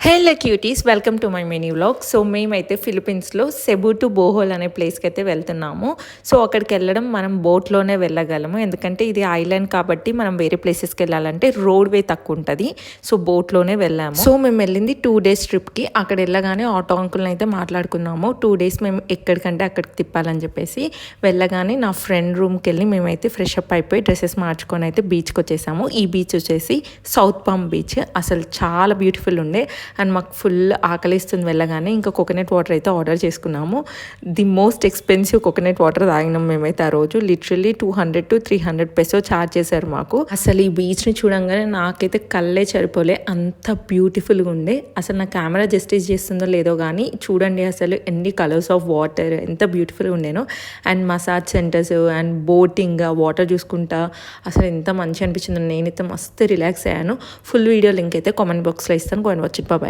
Hello cuties, welcome to my mini vlog. So మేమైతే ఫిలిప్పీన్స్లో సెబు to Bohol అనే ప్లేస్కి అయితే వెళ్తున్నాము. సో అక్కడికి వెళ్ళడం మనం బోట్లోనే వెళ్ళగలము, ఎందుకంటే ఇది ఐలాండ్ కాబట్టి మనం వేరే ప్లేసెస్కి వెళ్ళాలంటే రోడ్ వే తక్కువ ఉంటుంది. సో బోట్లోనే వెళ్ళాము. సో మేము వెళ్ళింది 2 days ట్రిప్కి. అక్కడ వెళ్ళగానే ఆటో అంకుల్ని అయితే మాట్లాడుకున్నాము. 2 days మేము ఎక్కడికంటే అక్కడికి తిప్పాలని చెప్పేసి. వెళ్ళగానే నా ఫ్రెండ్ రూమ్కి వెళ్ళి మేమైతే ఫ్రెష్ అప్ అయిపోయి డ్రెస్సెస్ మార్చుకొని అయితే బీచ్కి వచ్చేసాము. ఈ బీచ్ వచ్చేసి సౌత్ పామ్ బీచ్. అసలు చాలా బ్యూటిఫుల్ ఉండే అండ్ మాకు ఫుల్ ఆకలిస్తుంది. వెళ్ళగానే ఇంకా కోకోనట్ వాటర్ అయితే ఆర్డర్ చేసుకున్నాము. The most expensive coconut water తాగినాం మేమైతే ఆ రోజు. లిటరల్లీ 200 to 300 peso ఛార్జ్ చేశారు మాకు. అసలు ఈ బీచ్ని చూడంగానే నాకైతే కళ్ళే సరిపోలే, అంత బ్యూటిఫుల్గా ఉండే. అసలు నా కెమెరా జస్టిస్ చేస్తుందో లేదో కానీ చూడండి అసలు ఎన్ని కలర్స్ ఆఫ్ వాటర్, ఎంత బ్యూటిఫుల్గా ఉండేనో. And massage centres and boating, water చూసుకుంటా అసలు ఎంత మంచి అనిపించిందో. నేనైతే మస్తు రిలాక్స్ అయ్యాను. ఫుల్ వీడియో లింక్ అయితే కామెంట్ బాక్స్లో ఇస్తాను, గోన్ వాచ్ ఇట్.